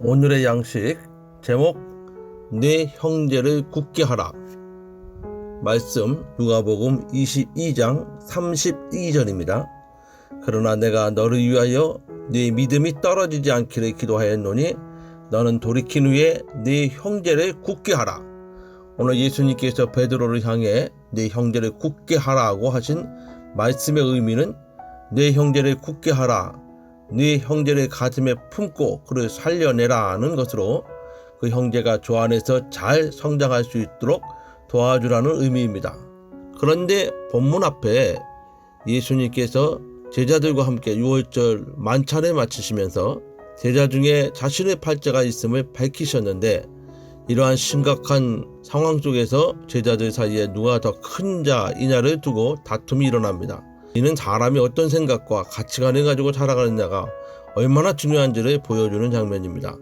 오늘의 양식 제목 내 형제를 굳게 하라. 말씀 누가복음 22장 32절입니다. 그러나 내가 너를 위하여 네 믿음이 떨어지지 않기를 기도하였노니 너는 돌이킨 후에 네 형제를 굳게 하라. 오늘 예수님께서 베드로를 향해 네 형제를 굳게 하라고 하신 말씀의 의미는 네 형제를 굳게 하라, 네 형제를 가슴에 품고 그를 살려내라는 것으로 그 형제가 주 안에서 잘 성장할 수 있도록 도와주라는 의미입니다. 그런데 본문 앞에 예수님께서 제자들과 함께 유월절 만찬을 마치시면서 제자 중에 자신의 팔자가 있음을 밝히셨는데, 이러한 심각한 상황 속에서 제자들 사이에 누가 더 큰 자이냐를 두고 다툼이 일어납니다. 이는 사람이 어떤 생각과 가치관을 가지고 살아가느냐가 얼마나 중요한지를 보여주는 장면입니다.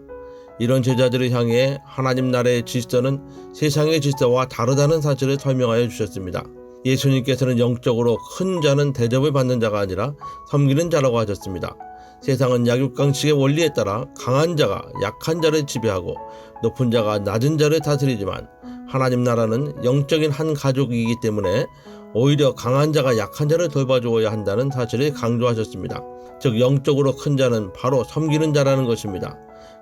이런 제자들을 향해 하나님 나라의 질서는 세상의 질서와 다르다는 사실을 설명하여 주셨습니다. 예수님께서는 영적으로 큰 자는 대접을 받는 자가 아니라 섬기는 자라고 하셨습니다. 세상은 약육강식의 원리에 따라 강한 자가 약한 자를 지배하고 높은 자가 낮은 자를 다스리지만, 하나님 나라는 영적인 한 가족이기 때문에 오히려 강한 자가 약한 자를 돌봐주어야 한다는 사실을 강조하셨습니다. 즉 영적으로 큰 자는 바로 섬기는 자라는 것입니다.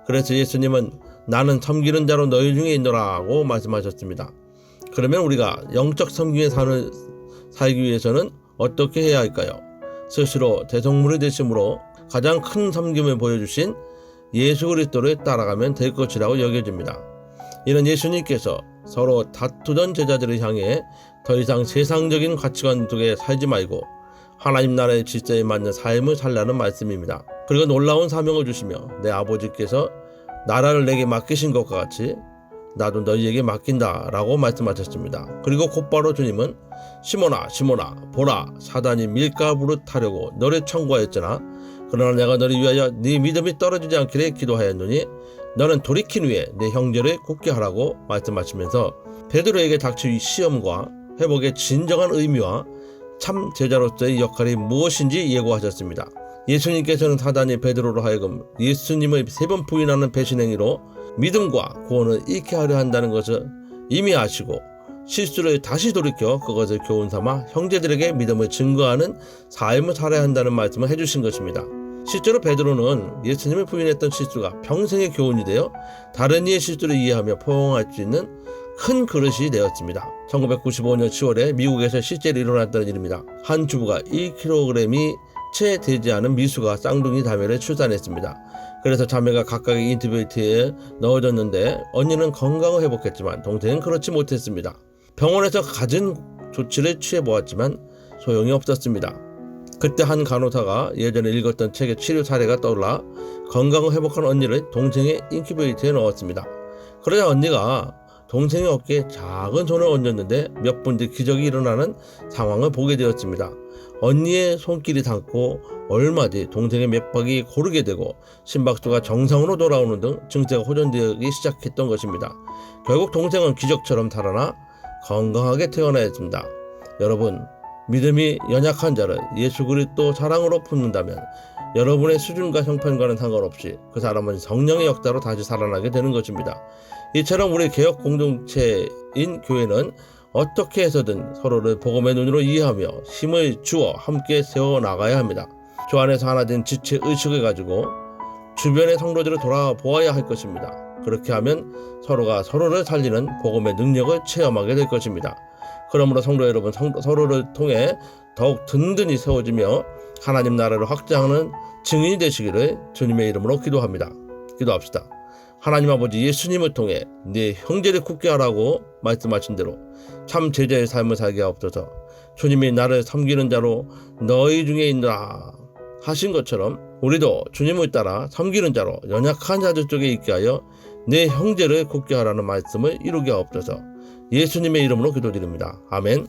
그래서 예수님은 나는 섬기는 자로 너희 중에 있노라고 말씀하셨습니다. 그러면 우리가 영적 섬김의 삶을 살기 위해서는 어떻게 해야 할까요? 스스로 대성물이 되심으로 가장 큰 섬김을 보여주신 예수 그리스도를 따라가면 될 것이라고 여겨집니다. 이런 예수님께서 서로 다투던 제자들을 향해 더 이상 세상적인 가치관 속에 살지 말고 하나님 나라의 질서에 맞는 삶을 살라는 말씀입니다. 그리고 놀라운 사명을 주시며 내 아버지께서 나라를 내게 맡기신 것과 같이 나도 너희에게 맡긴다 라고 말씀하셨습니다. 그리고 곧바로 주님은 시몬아 시몬아 보라, 사단이 밀가부를 타려고 너를 청구하였잖아. 그러나 내가 너를 위하여 네 믿음이 떨어지지 않기를 기도하였노니 너는 돌이킨 후에 내 형제를 굳게 하라고 말씀하시면서 베드로에게 닥칠 시험과 회복의 진정한 의미와 참 제자로서의 역할이 무엇인지 예고하셨습니다. 예수님께서는 사단이 베드로로 하여금 예수님을 3번 부인하는 배신 행위로 믿음과 구원을 잃게 하려 한다는 것을 이미 아시고 실수를 다시 돌이켜 그것을 교훈 삼아 형제들에게 믿음을 증거하는 삶을 살아야 한다는 말씀을 해주신 것입니다. 실제로 베드로는 예수님을 부인했던 실수가 평생의 교훈이 되어 다른 이의 실수를 이해하며 포용할 수 있는 큰 그릇이 되었습니다. 1995년 10월에 미국에서 실제로 일어났던 일입니다. 한 주부가 1kg이 채 되지 않은 미수가 쌍둥이 자매를 출산했습니다. 그래서 자매가 각각의 인큐베이터에 넣어졌는데 언니는 건강을 회복했지만 동생은 그렇지 못했습니다. 병원에서 갖은 조치를 취해보았지만 소용이 없었습니다. 그때 한 간호사가 예전에 읽었던 책의 치료 사례가 떠올라 건강을 회복한 언니를 동생의 인큐베이터에 넣었습니다. 그러자 언니가 동생의 어깨에 작은 손을 얹었는데 몇 분 뒤 기적이 일어나는 상황을 보게 되었습니다. 언니의 손길이 닿고 얼마 뒤 동생의 맥박이 고르게 되고 심박수가 정상으로 돌아오는 등 증세가 호전되기 시작했던 것입니다. 결국 동생은 기적처럼 살아나 건강하게 태어나였습니다. 여러분, 믿음이 연약한 자를 예수 그리스도 사랑으로 품는다면 여러분의 수준과 형편과는 상관없이 그 사람은 성령의 역사로 다시 살아나게 되는 것입니다. 이처럼 우리 개혁 공동체인 교회는 어떻게 해서든 서로를 복음의 눈으로 이해하며 힘을 주어 함께 세워나가야 합니다. 주 안에서 하나 된 지체 의식을 가지고 주변의 성도들을 돌아보아야 할 것입니다. 그렇게 하면 서로가 서로를 살리는 복음의 능력을 체험하게 될 것입니다. 그러므로 성도 여러분, 서로를 통해 더욱 든든히 세워지며 하나님 나라를 확장하는 증인이 되시기를 주님의 이름으로 기도합니다. 기도합시다. 하나님 아버지, 예수님을 통해 네 형제를 굳게 하라고 말씀하신 대로 참 제자의 삶을 살게 하옵소서. 주님이 나를 섬기는 자로 너희 중에 있노라 하신 것처럼 우리도 주님을 따라 섬기는 자로 연약한 자들 쪽에 있게 하여 내 형제를 굳게 하라는 말씀을 이루게 하옵소서. 예수님의 이름으로 기도드립니다. 아멘.